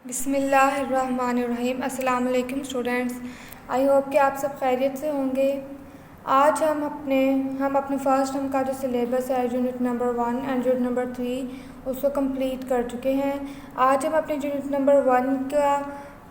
बिस्मिल्लाहिर्रहमानिर्रहीम। अस्सलाम वालेकुम स्टूडेंट्स। आई होप कि आप सब खैरियत से होंगे। आज हम अपने फर्स्ट टर्म का जो सिलेबस है unit number 1 and unit number 3 उसको कंप्लीट कर चुके हैं। आज हम अपने यूनिट नंबर 1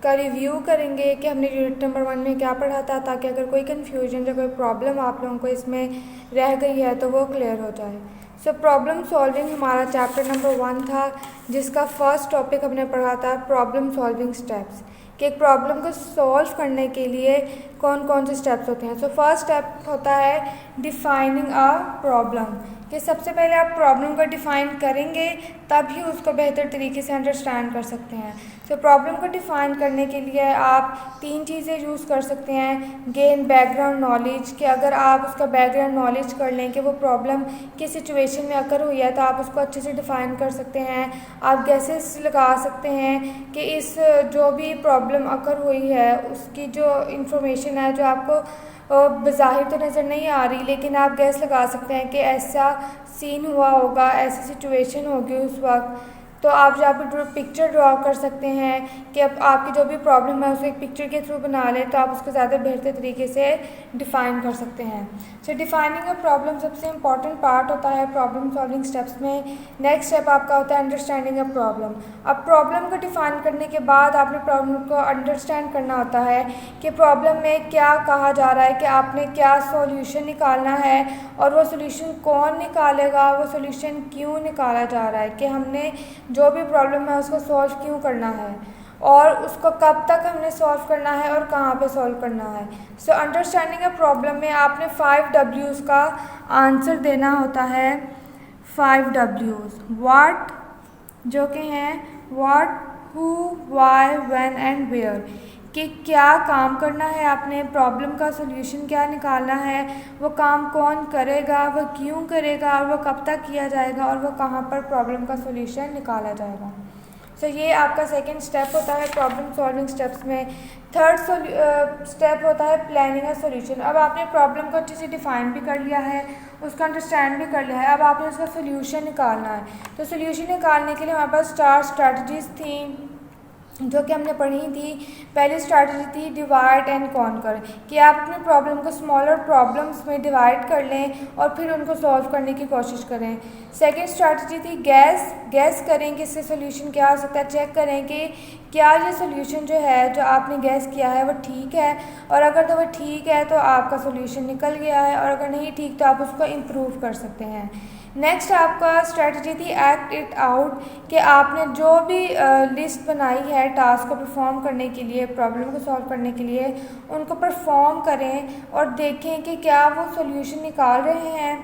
का रिव्यू करेंगे कि हमने यूनिट नंबर 1 में क्या पढ़ा था, ताकि अगर कोई कन्फ्यूजन या कोई प्रॉब्लम आप लोगों को इसमें रह गई है तो वो क्लियर हो जाए। सो प्रॉब्लम सॉल्विंग हमारा चैप्टर नंबर 1 था, जिसका फर्स्ट टॉपिक हमने पढ़ा था प्रॉब्लम सॉल्विंग स्टेप्स, कि एक प्रॉब्लम को सॉल्व करने के लिए कौन कौन से स्टेप्स होते हैं। सो फर्स्ट स्टेप होता है डिफाइनिंग अ प्रॉब्लम, कि सबसे पहले आप प्रॉब्लम को डिफ़ाइन करेंगे तभी उसको बेहतर तरीके से अंडरस्टैंड कर सकते हैं। सो प्रॉब्लम को डिफ़ाइन करने के लिए आप 3 चीज़ें यूज़ कर सकते हैं। गेन बैकग्राउंड नॉलेज, कि अगर आप उसका बैकग्राउंड नॉलेज कर लें कि वो प्रॉब्लम किस सिचुएशन में अकर हुई है तो आप उसको अच्छे से डिफ़ाइन कर सकते हैं। आप गैसेस लगा सकते हैं कि इस जो भी प्रॉब्लम अकर हुई है उसकी जो इंफॉर्मेशन है जो आपको बज़ाहिर तो नज़र नहीं आ रही, लेकिन आप गैस लगा सकते हैं कि ऐसा सीन हुआ होगा, ऐसी सिचुएशन होगी उस वक्त। तो आप जहाँ पर पिक्चर ड्रॉ कर सकते हैं कि अब आपकी जो भी प्रॉब्लम है उसे एक पिक्चर के थ्रू बना लें तो आप उसको ज़्यादा बेहतर तरीके से डिफ़ाइन कर सकते हैं। सो डिफ़ाइनिंग अ प्रॉब्लम सबसे इम्पॉर्टेंट पार्ट होता है प्रॉब्लम सॉल्विंग स्टेप्स में। नेक्स्ट स्टेप आपका होता है अंडरस्टैंडिंग अ प्रॉब्लम। अब प्रॉब्लम को डिफ़ाइन करने के बाद आपने प्रॉब्लम को अंडरस्टैंड करना होता है कि प्रॉब्लम में क्या कहा जा रहा है, कि आपने क्या सॉल्यूशन निकालना है और वो सॉल्यूशन कौन निकालेगा, वो सॉल्यूशन क्यों निकाला जा रहा है, कि हमने जो भी प्रॉब्लम है उसको सॉल्व क्यों करना है और उसको कब तक हमने सॉल्व करना है और कहाँ पे सॉल्व करना है। सो अंडरस्टैंडिंग अ प्रॉब्लम में आपने 5 W's का आंसर देना होता है। 5 W's व्हाट, जो कि हैं what, who, why, when and where, कि क्या काम करना है आपने, प्रॉब्लम का सॉल्यूशन क्या निकालना है, वो काम कौन करेगा, वो क्यों करेगा और वो कब तक किया जाएगा और वो कहाँ पर प्रॉब्लम का सॉल्यूशन निकाला जाएगा। सो ये आपका सेकंड स्टेप होता है प्रॉब्लम सॉल्विंग स्टेप्स में। थर्ड स्टेप होता है प्लानिंग अ सॉल्यूशन। अब आपने प्रॉब्लम को अच्छे से डिफ़ाइन भी कर लिया है, उसका अंडरस्टैंड भी कर लिया है, अब आपने उसका सॉल्यूशन निकालना है। तो सॉल्यूशन निकालने के लिए हमारे पास 4 स्ट्रैटेजीज़ थी जो कि हमने पढ़ी थी। पहली स्ट्रैटेजी थी डिवाइड एंड कॉन्कर, कि आप अपने प्रॉब्लम को स्मॉलर प्रॉब्लम्स में डिवाइड कर लें और फिर उनको सॉल्व करने की कोशिश करें। सेकंड स्ट्रैटेजी थी गैस करें कि इससे सोल्यूशन क्या हो सकता है, चेक करें कि क्या ये सोल्यूशन जो है जो आपने गैस किया है वो ठीक है, और अगर तो वो ठीक है तो आपका सोल्यूशन निकल गया है, और अगर नहीं ठीक तो आप उसको इम्प्रूव कर सकते हैं। नेक्स्ट आपका स्ट्रेटजी थी एक्ट इट आउट, कि आपने जो भी लिस्ट बनाई है टास्क को परफॉर्म करने के लिए, प्रॉब्लम को सॉल्व करने के लिए, उनको परफॉर्म करें और देखें कि क्या वो सॉल्यूशन निकाल रहे हैं।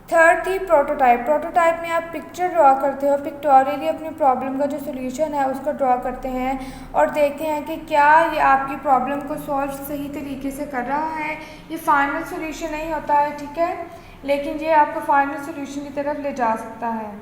थर्ड थी प्रोटोटाइप। प्रोटोटाइप में आप पिक्चर ड्रॉ करते हो, पिक्टोरियली अपनी प्रॉब्लम का जो सोल्यूशन है उसको ड्रॉ करते हैं और देखते हैं कि क्या ये आपकी प्रॉब्लम को सॉल्व सही तरीके से कर रहा है। ये फाइनल सोल्यूशन नहीं होता है, ठीक है, लेकिन ये आपको फाइनल सोल्यूशन की तरफ ले जा सकता है।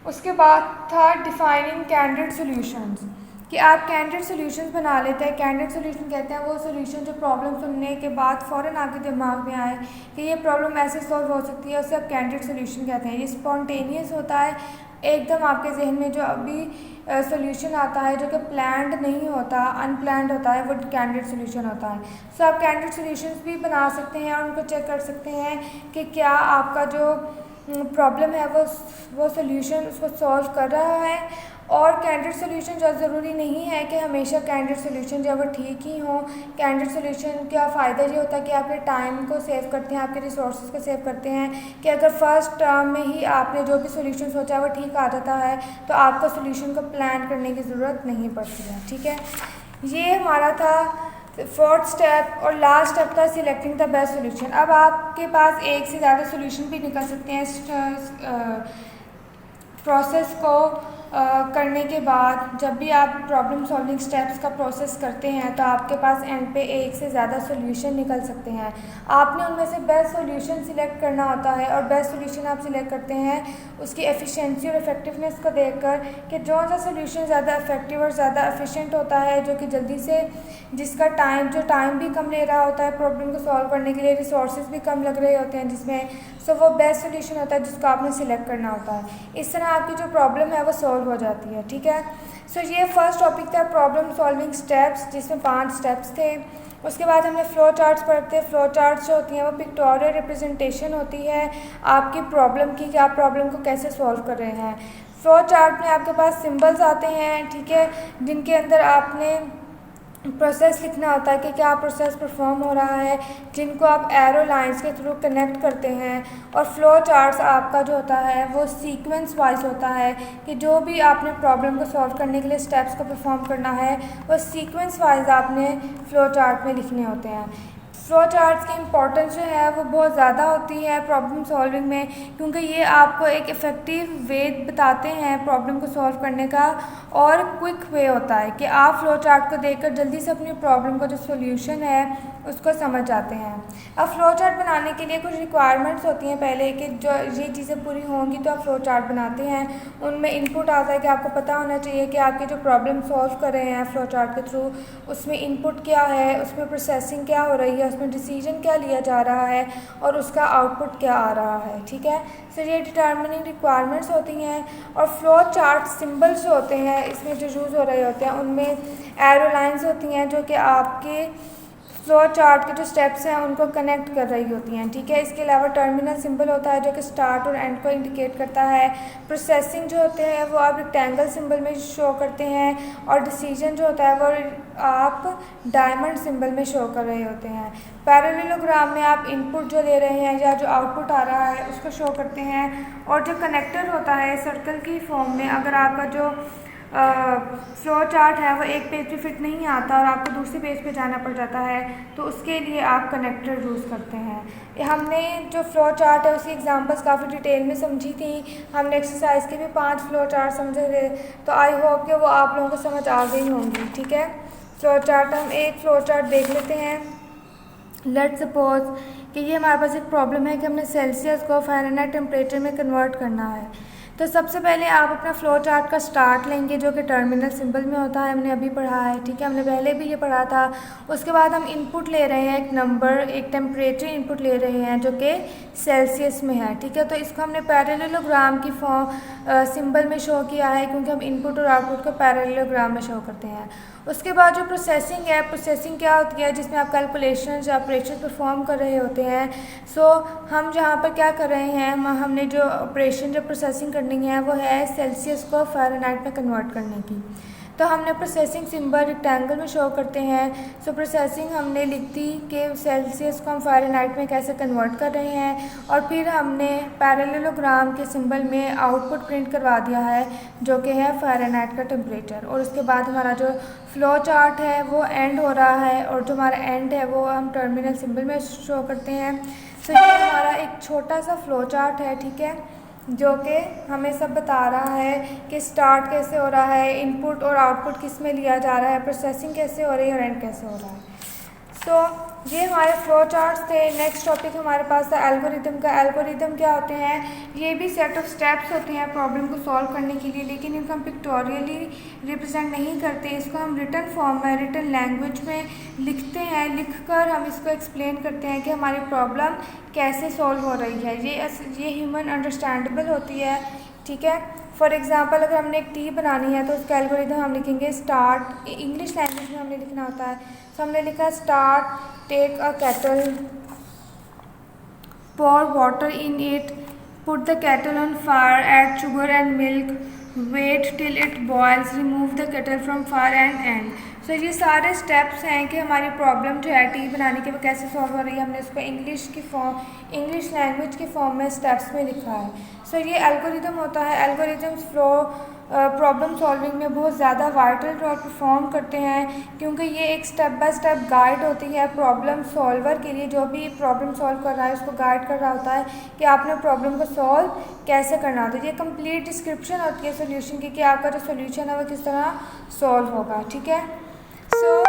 उसके बाद था डिफाइनिंग कैंडिडेट सॉल्यूशंस, कि आप कैंडिडेट सॉल्यूशंस बना लेते हैं। कैंडिडेट सॉल्यूशन कहते हैं वो सॉल्यूशन जो प्रॉब्लम सुनने के बाद फ़ौरन आपके दिमाग में आए कि ये प्रॉब्लम ऐसे सॉल्व हो सकती है, उसे आप कैंडिडेट सॉल्यूशन कहते हैं। ये स्पॉन्टेनियस होता है, एकदम आपके जहन में जो अभी सॉल्यूशन आता है जो कि प्लान्ड नहीं होता, अनप्लान्ड होता है, वो कैंडिडेट सॉल्यूशन होता है। सो आप कैंडिडेट सॉल्यूशंस भी बना सकते हैं और उनको चेक कर सकते हैं कि क्या आपका जो प्रॉब्लम है वो सॉल्यूशन उसको सॉल्व कर रहा है। और कैंडिडेट सॉल्यूशन जो ज़रूरी नहीं है कि हमेशा कैंडिडेट सॉल्यूशन जो है वो ठीक ही हो। कैंडिडेट सॉल्यूशन का फ़ायदा ये होता है कि आपके टाइम को सेव करते हैं, आपके रिसोर्सेज को सेव करते हैं, कि अगर फर्स्ट टर्म में ही आपने जो भी सॉल्यूशन सोचा है वो ठीक आ जाता है तो आपको सॉल्यूशन को प्लान करने की ज़रूरत नहीं पड़ती है, ठीक है। ये हमारा था फोर्थ स्टेप। और लास्ट स्टेप था सिलेक्टिंग द बेस्ट सॉल्यूशन। अब आपके पास एक से ज़्यादा सॉल्यूशन भी निकल सकते हैं इस प्रोसेस को करने के बाद। जब भी आप प्रॉब्लम सॉल्विंग स्टेप्स का प्रोसेस करते हैं तो आपके पास एंड पे एक से ज़्यादा सॉल्यूशन निकल सकते हैं। आपने उनमें से बेस्ट सॉल्यूशन सिलेक्ट करना होता है, और बेस्ट सॉल्यूशन आप सिलेक्ट करते हैं उसकी एफिशिएंसी और इफेक्टिवनेस को देखकर कि जो सॉल्यूशन ज़्यादा इफेक्टिव और ज़्यादा एफिशिएंट होता है, जो कि जल्दी से जिसका टाइम भी कम ले रहा होता है प्रॉब्लम को सॉल्व करने के लिए, रिसोर्सेज भी कम लग रहे होते हैं जिसमें, सो वो बेस्ट सॉल्यूशन होता है जिसको आपने सिलेक्ट करना होता है। इस तरह आपकी जो प्रॉब्लम है वो सॉल्व हो जाती है, ठीक है। सो ये फर्स्ट टॉपिक था प्रॉब्लम सॉल्विंग स्टेप्स, जिसमें 5 स्टेप्स थे। उसके बाद हमने फ़्लो चार्ट्स पढ़ते हैं। फ़्लो चार्ट्स जो होती हैं वो पिक्टोरियल रिप्रेजेंटेशन होती है आपकी प्रॉब्लम की, कि आप प्रॉब्लम को कैसे सॉल्व कर रहे हैं। फ़्लो चार्ट में आपके पास सिंबल्स आते हैं, ठीक है, जिनके अंदर आपने प्रोसेस लिखना होता है कि क्या प्रोसेस परफॉर्म हो रहा है, जिनको आप एरो लाइंस के थ्रू कनेक्ट करते हैं। और फ्लो चार्ट्स आपका जो होता है वो सीक्वेंस वाइज होता है कि जो भी आपने प्रॉब्लम को सॉल्व करने के लिए स्टेप्स को परफॉर्म करना है वो सीक्वेंस वाइज आपने फ्लो चार्ट में लिखने होते हैं। फ्लो चार्ट्स की इम्पोर्टेंस जो है वो बहुत ज़्यादा होती है प्रॉब्लम सॉल्विंग में, क्योंकि ये आपको एक इफ़ेक्टिव वे बताते हैं प्रॉब्लम को सॉल्व करने का, और क्विक वे होता है कि आप फ्लो चार्ट को देखकर जल्दी से अपनी प्रॉब्लम का जो सॉल्यूशन है उसको समझ जाते हैं। अब फ्लो चार्ट बनाने के लिए कुछ रिक्वायरमेंट्स होती हैं पहले, कि जो ये चीज़ें पूरी होंगी तो आप फ्लो चार्ट बनाते हैं। उनमें इनपुट आता है कि आपको पता होना चाहिए कि आपकी जो प्रॉब्लम सॉल्व कर रहे हैं फ्लो चार्ट के थ्रू, उसमें इनपुट क्या है, उसमें प्रोसेसिंग क्या हो रही है, उसमें डिसीजन क्या लिया जा रहा है और उसका आउटपुट क्या आ रहा है, ठीक है। सो ये डिटर्मिनिंग रिक्वायरमेंट्स होती हैं। और फ्लो चार्ट सिंबल्स जो होते हैं इसमें जो यूज़ हो रहे होते हैं उनमें एरो लाइंस होती हैं जो कि आपके फ्लो चार्ट के जो स्टेप्स हैं उनको कनेक्ट कर रही होती हैं, ठीक है। इसके अलावा टर्मिनल सिंबल होता है जो कि स्टार्ट और एंड को इंडिकेट करता है। प्रोसेसिंग जो होते हैं वो आप रेक्टेंगल सिंबल में शो करते हैं, और डिसीजन जो होता है वो आप डायमंड सिंबल में शो कर रहे होते हैं। पैरेललोग्राम में आप इनपुट जो दे रहे हैं या जो आउटपुट आ रहा है उसको शो करते हैं। और जो कनेक्टर होता है सर्कल की फॉर्म में, अगर आपका जो फ्लो चार्ट है वो एक पेज पे फिट नहीं आता और आपको दूसरे पेज पे जाना पड़ जाता है, तो उसके लिए आप कनेक्टर यूज़ करते हैं। हमने जो फ्लो चार्ट है उसकी एग्जांपल्स काफ़ी डिटेल में समझी थी। हमने एक्सरसाइज के भी 5 फ्लो चार्ट समझे थे, तो आई होप कि वो आप लोगों को समझ आ गई होंगी, ठीक है। फ्लो चार्ट हम एक फ्लो चार्ट देख लेते हैं। लेट्स सपोज कि ये हमारे पास एक प्रॉब्लम है कि हमने सेल्सियस को फ़ारेनहाइट टेम्परेचर में कन्वर्ट करना है। तो सबसे पहले आप अपना फ्लो चार्ट का स्टार्ट लेंगे जो कि टर्मिनल सिंबल में होता है, हमने अभी पढ़ा है, ठीक है, हमने पहले भी ये पढ़ा था। उसके बाद हम इनपुट ले रहे हैं, एक नंबर, एक टेम्परेचर इनपुट ले रहे हैं जो कि सेल्सियस में है, ठीक है। तो इसको हमने पैरेललोग्राम की फॉर्म सिंबल में शो किया है, क्योंकि हम इनपुट और आउटपुट को पैरेललोग्राम में शो करते हैं। उसके बाद जो प्रोसेसिंग है, प्रोसेसिंग क्या होती है, जिसमें आप कैलकुलेशन या ऑपरेशन परफॉर्म कर रहे होते हैं। सो हम जहाँ पर क्या कर रहे हैं, हमने जो ऑपरेशन जो प्रोसेसिंग करनी है वो है सेल्सियस को फ़ारेनहाइट में कन्वर्ट करने की। तो हमने प्रोसेसिंग सिंबल रेक्टेंगल में शो करते हैं। सो प्रोसेसिंग हमने लिख दी कि सेल्सियस को हम फ़ारेनहाइट में कैसे कन्वर्ट कर रहे हैं, और फिर हमने पैरेललोग्राम के सिंबल में आउटपुट प्रिंट करवा दिया है जो कि है फ़ारेनहाइट का टेम्परेचर। और उसके बाद हमारा जो फ्लो चार्ट है वो एंड हो रहा है, और जो हमारा एंड है वो हम टर्मिनल सिंबल में शो करते हैं। सो ये हमारा एक छोटा सा फ्लो चार्ट है, ठीक है, जो कि हमें सब बता रहा है कि स्टार्ट कैसे हो रहा है, इनपुट और आउटपुट किस में लिया जा रहा है, प्रोसेसिंग कैसे हो रही है और एंड कैसे हो रहा है। सो ये हमारे फ्लो चार्ट्स थे। नेक्स्ट टॉपिक हमारे पास था एल्गोरिदम का। एल्गोरिदम क्या होते हैं, ये भी सेट ऑफ स्टेप्स होते हैं प्रॉब्लम को सॉल्व करने के लिए, लेकिन इनको हम पिक्टोरियली रिप्रेजेंट नहीं करते। इसको हम रिटन फॉर्म में, रिटन लैंग्वेज में लिखते हैं। लिखकर हम इसको एक्सप्लेन करते हैं कि हमारी प्रॉब्लम कैसे सॉल्व हो रही है। ये ह्यूमन अंडरस्टैंडेबल होती है, ठीक है। फॉर एग्ज़ाम्पल अगर हमने एक टी बनानी है तो उसका एल्गोरिदम हम लिखेंगे स्टार्ट, इंग्लिश लैंग्वेज में हमने लिखना होता है। तो हमने लिखा start, take a kettle, pour water in it, put the kettle on fire, add sugar and milk, wait till it boils, remove the kettle from fire and end। सो ये सारे स्टेप्स हैं कि हमारी प्रॉब्लम जो है टी बनाने की वो कैसे सॉल्व हो रही है। हमने इसको इंग्लिश लैंग्वेज की फॉर्म में स्टेप्स में लिखा है। सो ये एल्गोरिदम होता है। एल्गोरिदम्स फ्लो प्रॉब्लम सॉल्विंग में बहुत ज़्यादा वाइटल रोल परफॉर्म करते हैं, क्योंकि ये एक स्टेप बाय स्टेप गाइड होती है प्रॉब्लम सॉल्वर के लिए। जो भी प्रॉब्लम सॉल्व कर रहा है उसको गाइड कर रहा होता है कि आपने प्रॉब्लम को सॉल्व कैसे करना होता है। ये कंप्लीट डिस्क्रिप्शन होती है सोल्यूशन की कि आपका जो सोल्यूशन है वो किस तरह सॉल्व होगा, ठीक है। सो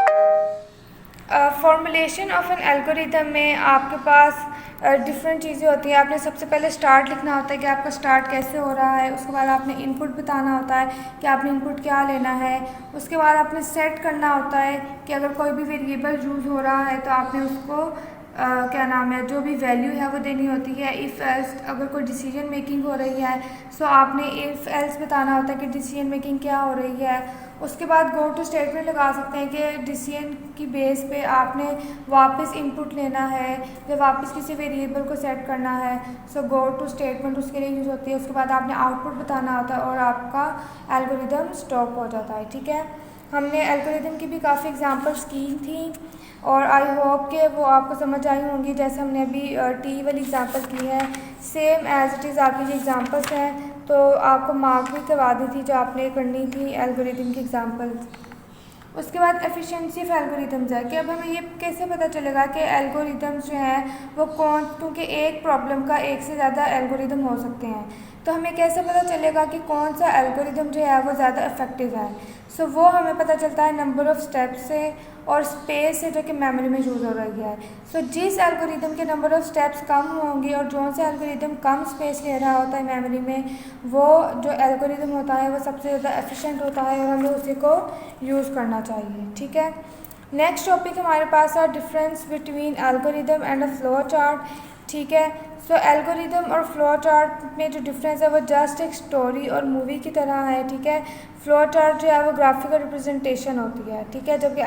फॉर्मुलेशन ऑफ एन एल्गोरिदम में आपके पास डिफरेंट चीज़ें होती हैं। आपने सबसे पहले स्टार्ट लिखना होता है कि आपका स्टार्ट कैसे हो रहा है। उसके बाद आपने इनपुट बताना होता है कि आपने इनपुट क्या लेना है। उसके बाद आपने सेट करना होता है कि अगर कोई भी वेरिएबल यूज़ हो रहा है तो आपने उसको क्या नाम है, जो भी वैल्यू है वो देनी होती है। इफ़ एल्स अगर कोई डिसीजन मेकिंग हो रही है सो आपने इफ़ एल्स बताना होता है कि डिसीजन मेकिंग क्या हो रही है। उसके बाद गो टू स्टेटमेंट लगा सकते हैं कि डिसीजन की बेस पे आपने वापस इनपुट लेना है या वापस किसी वेरिएबल को सेट करना है। सो गो टू स्टेटमेंट उसके लिए यूज़ होती है। उसके बाद आपने आउटपुट बताना होता है और आपका एल्गोरिदम स्टॉप हो जाता है। ठीक है, हमने एल्गोरिदम की भी काफ़ी एग्जांपल्स की थी और आई होप कि वो आपको समझ आई होंगी। जैसे हमने अभी टी वाली एग्जांपल की है, सेम एज इट इज़ आपकी जो एग्जांपल्स हैं तो आपको मार्क भी करवा दी थी जो आपने करनी थी एल्गोरिदम की एग्जांपल्स। उसके बाद एफिशिएंसी ऑफ एल्गोरिदम्स है कि अब हमें ये कैसे पता चलेगा कि एल्गोरिदम्स जो हैं वो कौन, क्योंकि एक प्रॉब्लम का एक से ज़्यादा एल्गोरिदम हो सकते हैं, तो हमें कैसे पता चलेगा कि कौन सा एल्गोरिदम जो है वो ज़्यादा इफेक्टिव है। सो वो हमें पता चलता है नंबर ऑफ़ स्टेप्स से और स्पेस से जो कि मेमोरी में यूज़ हो रही है। सो जिस एल्गोरिदम के नंबर ऑफ़ स्टेप्स कम होंगे और जो से एल्गोरिदम कम स्पेस ले रहा होता है मेमोरी में, वो जो एल्गोरिदम होता है वो सबसे ज़्यादा एफिशिएंट होता है और हमें उसी को यूज़ करना चाहिए। ठीक है, नेक्स्ट टॉपिक हमारे पास है difference between algorithm and a flow chart. ठीक है, सो एल्गोरिदम और फ्लो चार्ट में जो डिफरेंस है वो जस्ट एक स्टोरी और मूवी की तरह है। ठीक है, फ्लो चार्ट जो है वो ग्राफिकल रिप्रेजेंटेशन होती है। ठीक है, जबकि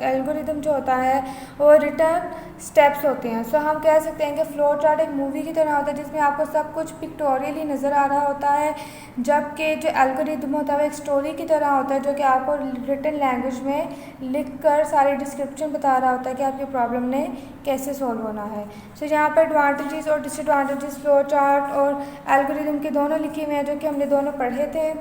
एल्गोरिदम जो होता है वो रिटर्न स्टेप्स होते हैं। सो हम कह सकते हैं कि फ्लो चार्ट एक मूवी की तरह होता है जिसमें आपको सब कुछ पिक्टोरियली नज़र आ रहा होता है, जबकि जो एल्गोरिदम होता है वो एक स्टोरी की तरह होता है जो कि आपको रिटन लैंग्वेज में लिख कर सारे डिस्क्रिप्शन बता रहा होता है कि आपकी प्रॉब्लम ने कैसे सॉल्व होना है। सो यहाँ पर एडवांटेजेस और डिसएडवांटेजेस फ्लो चार्ट और एल्गोरिदम के दोनों लिखे हुए हैं जो कि हमने दोनों पढ़े थे।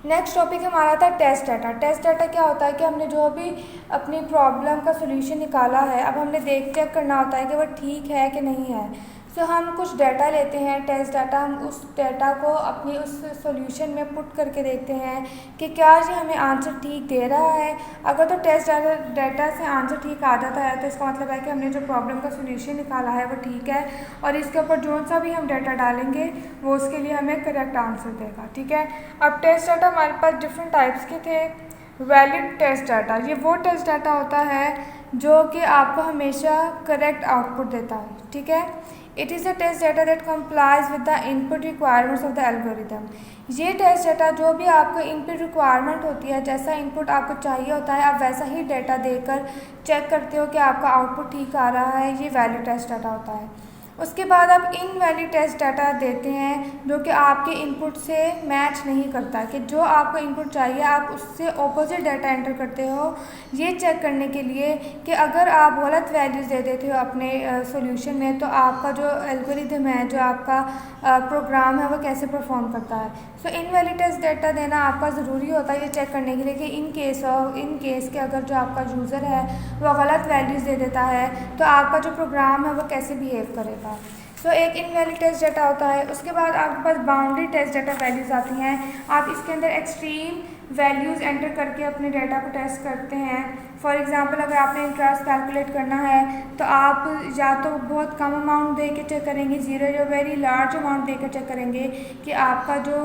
नेक्स्ट टॉपिक हमारा था टेस्ट डाटा। टेस्ट डाटा क्या होता है कि हमने जो भी अपनी प्रॉब्लम का सोल्यूशन निकाला है, अब हमने चेक करना होता है कि वो ठीक है कि नहीं है। सो हम कुछ डाटा लेते हैं, टेस्ट डाटा, हम उस डाटा को अपनी उस सॉल्यूशन में पुट करके देखते हैं कि क्या ये हमें आंसर ठीक दे रहा है। अगर तो टेस्ट डाटा से आंसर ठीक आ जाता है तो इसका मतलब है कि हमने जो प्रॉब्लम का सॉल्यूशन निकाला है वो ठीक है और इसके ऊपर जो सा भी हम डाटा डालेंगे वो उसके लिए हमें करेक्ट आंसर देगा। ठीक है, अब टेस्ट डाटा हमारे पास डिफरेंट टाइप्स के थे। वैलिड टेस्ट डाटा, ये वो टेस्ट डाटा होता है जो कि आपको हमेशा करेक्ट आउटपुट देता है। ठीक है, it is a test data that complies with the input requirements of the algorithm. ये टेस्ट डाटा जो भी आपको इनपुट रिक्वायरमेंट होती है, जैसा इनपुट आपको चाहिए होता है, आप वैसा ही डाटा देकर चेक करते हो कि आपका आउटपुट ठीक आ रहा है, ये वैलिड टेस्ट डाटा होता है। उसके बाद आप इनवैलिड टेस्ट डाटा देते हैं जो कि आपके इनपुट से मैच नहीं करता, कि जो आपको इनपुट चाहिए आप उससे ऑपोजिट डाटा एंटर करते हो, ये चेक करने के लिए कि अगर आप गलत वैल्यूज़ दे देते हो अपने सॉल्यूशन में तो आपका जो एल्गोरिदम है, जो आपका प्रोग्राम है, वो कैसे परफॉर्म करता है। सो इनवैलिड टेस्ट डाटा देना आपका ज़रूरी होता है ये चेक करने के लिए कि इन केस के अगर जो आपका यूज़र है वो गलत वैल्यूज़ दे देता है तो आपका जो प्रोग्राम है वो कैसे बिहेव करेगा। सो एक इनवैलिड टेस्ट डाटा होता है। उसके बाद आपके पास बाउंड्री टेस्ट डाटा वैल्यूज़ आती हैं। आप इसके अंदर एक्सट्रीम वैल्यूज़ एंटर करके अपने डाटा को टेस्ट करते हैं। फॉर एग्ज़ाम्पल अगर आपने इंटरेस्ट कैलकुलेट करना है तो आप या तो बहुत कम अमाउंट दे के चेक करेंगे, ज़ीरो, या वेरी लार्ज अमाउंट देकर चेक करेंगे कि आपका जो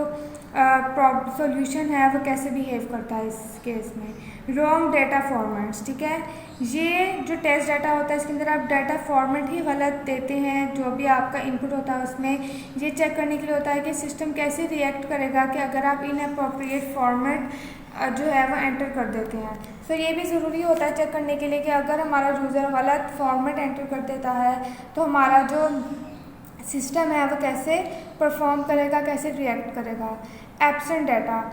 सॉल्यूशन है वो कैसे बिहेव करता है। इस केस में रॉन्ग डाटा फॉर्मेट्स, ठीक है, ये जो टेस्ट डाटा होता है इसके अंदर आप डाटा फॉर्मेट ही गलत देते हैं। जो भी आपका इनपुट होता है उसमें ये चेक करने के लिए होता है कि सिस्टम कैसे रिएक्ट करेगा कि अगर आप इनअप्रोप्रिएट फॉर्मेट जो है वो एंटर कर देते हैं। सो ये भी ज़रूरी होता है चेक करने के लिए कि अगर हमारा यूज़र गलत फॉर्मेट एंटर कर देता है तो हमारा जो सिस्टम है वो कैसे परफॉर्म करेगा, कैसे रिएक्ट करेगा। Absent data,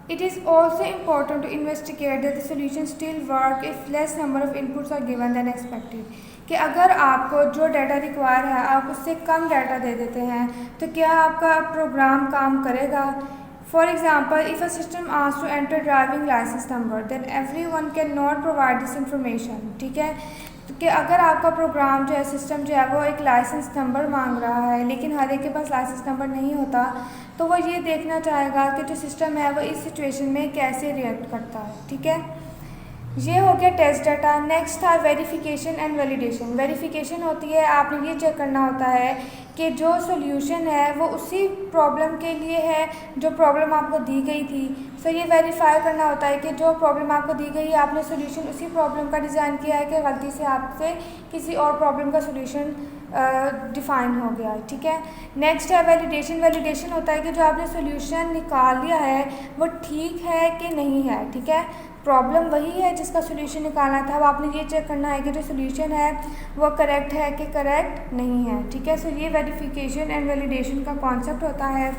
it is also important to investigate that the solution still work if less number of inputs are given than expected। कि अगर आपको जो डाटा रिक्वायर है आप उससे कम डाटा दे देते हैं तो क्या आपका प्रोग्राम काम करेगा। For example, if a system asks to enter driving licence number then everyone can not provide this information. ठीक है, कि अगर आपका प्रोग्राम जो है, सिस्टम जो है वो एक लाइसेंस नंबर मांग रहा है लेकिन हर एक के पास लाइसेंस नंबर नहीं होता तो वो ये देखना चाहेगा कि जो सिस्टम है वो इस सिचुएशन में कैसे रिएक्ट करता है। ठीक है, ये हो गया टेस्ट डाटा। नेक्स्ट था वेरिफिकेशन एंड वैलिडेशन। वेरिफिकेशन होती है, आपने ये चेक करना होता है कि जो सॉल्यूशन है वो उसी प्रॉब्लम के लिए है जो प्रॉब्लम आपको दी गई थी। सो ये वेरीफाई करना होता है कि जो प्रॉब्लम आपको दी गई है आपने सॉल्यूशन उसी प्रॉब्लम का डिज़ाइन किया है कि गलती से आपसे किसी और प्रॉब्लम का सॉल्यूशन डिफ़ाइन हो गया है, ठीक है। नेक्स्ट है वैलिडेशन। वैलिडेशन होता है कि जो आपने सोल्यूशन निकाल लिया है वो ठीक है कि नहीं है, ठीक है। प्रॉब्लम वही है जिसका सोल्यूशन निकालना था, अब आपने ये चेक करना है कि जो सोल्यूशन है वो करेक्ट है कि करेक्ट नहीं है, ठीक है। सो ये वेरिफिकेशन एंड वैलिडेशन का कॉन्सेप्ट होता है।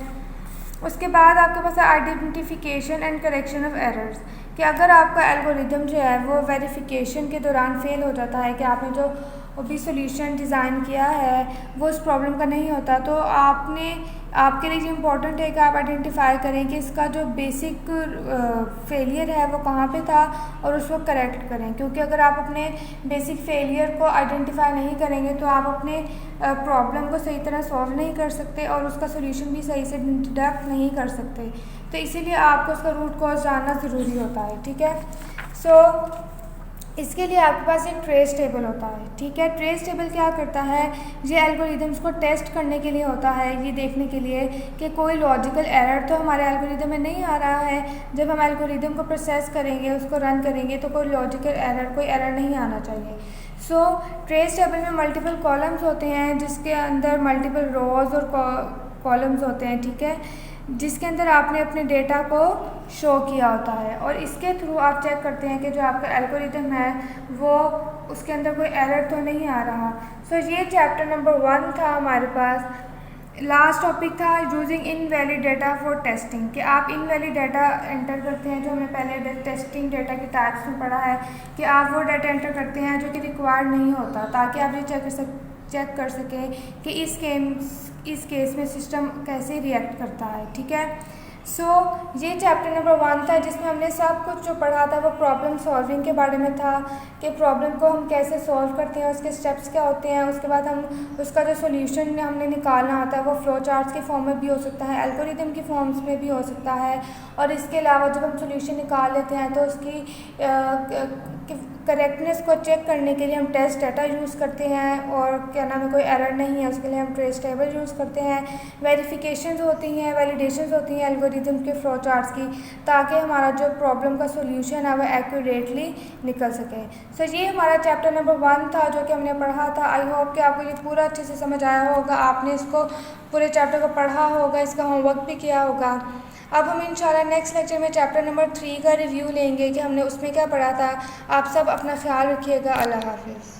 उसके बाद आपके पास है identification and correction of errors, कि अगर आपका एल्गोरिदम जो है वो वेरिफिकेशन के दौरान फेल हो जाता है कि आपने जो भी सोल्यूशन डिज़ाइन किया है वो उस प्रॉब्लम का नहीं होता, तो आपके लिए इम्पॉर्टेंट है कि आप आइडेंटिफाई करें कि इसका जो बेसिक फेलियर है वो कहाँ पे था और उसको करेक्ट करें। क्योंकि अगर आप अपने बेसिक फेलियर को आइडेंटिफाई नहीं करेंगे तो आप अपने प्रॉब्लम को सही तरह सॉल्व नहीं कर सकते और उसका सोल्यूशन भी सही से डिडक्ट नहीं कर सकते। तो इसीलिए आपको उसका रूट कॉज जानना ज़रूरी होता है, ठीक है। सो इसके लिए आपके पास एक ट्रेस टेबल होता है, ठीक है। ट्रेस टेबल क्या करता है, ये एल्गोरिदम्स को टेस्ट करने के लिए होता है, ये देखने के लिए कि कोई लॉजिकल एरर तो हमारे एल्गोरिदम में नहीं आ रहा है। जब हम एल्गोरिदम को प्रोसेस करेंगे, उसको रन करेंगे तो कोई लॉजिकल एरर, कोई एरर नहीं आना चाहिए। सो ट्रेस टेबल में मल्टीपल कॉलम्स होते हैं जिसके अंदर मल्टीपल रोज़ और कॉलम्स होते हैं, ठीक है, जिसके अंदर आपने अपने डेटा को शो किया होता है और इसके थ्रू आप चेक करते हैं कि जो आपका एल्गोरिदम है वो उसके अंदर कोई एरर तो नहीं आ रहा। सो ये चैप्टर नंबर 1 था हमारे पास। लास्ट टॉपिक था using invalid data for testing, कि आप इनवैलिड डाटा एंटर करते हैं, जो हमने पहले टेस्टिंग डाटा के टाइप्स में पढ़ा है कि आप वो डाटा एंटर करते हैं जो कि रिक्वायर्ड नहीं होता, ताकि आप ये चेक कर सकें कि इस केस में सिस्टम कैसे रिएक्ट करता है, ठीक है। सो ये चैप्टर नंबर 1 था जिसमें हमने सब कुछ जो पढ़ा था वो प्रॉब्लम सॉल्विंग के बारे में था, कि प्रॉब्लम को हम कैसे सॉल्व करते हैं, उसके स्टेप्स क्या होते हैं। उसके बाद हम उसका जो सोल्यूशन हमने निकालना होता है वो फ्लो चार्ट्स के फॉर्म में भी हो सकता है, एल्गोरिदम की फॉर्म्स में भी हो सकता है। और इसके अलावा जब हम सोल्यूशन निकाल लेते हैं तो उसकी करेक्टनेस को चेक करने के लिए हम टेस्ट डाटा यूज़ करते हैं और क्या नाम है, कोई एरर नहीं है उसके लिए हम ट्रेस टेबल यूज़ करते हैं। वेरिफिकेशंस होती हैं, वैलिडेशंस होती हैं एल्गोरिदम के फ्लो चार्ट्स की, ताकि हमारा जो प्रॉब्लम का सोल्यूशन है वह एक्यूरेटली निकल सके। सो ये हमारा चैप्टर नंबर 1 था जो कि हमने पढ़ा था। आई होप कि आपको ये पूरा अच्छे से समझ आया होगा, आपने इसको पूरे चैप्टर को पढ़ा होगा, इसका होमवर्क भी किया होगा। अब हम इंशाल्लाह नेक्स्ट लेक्चर में चैप्टर नंबर 3 का रिव्यू लेंगे कि हमने उसमें क्या पढ़ा था। आप सब अपना ख्याल रखिएगा। अल्लाह हाफिज़।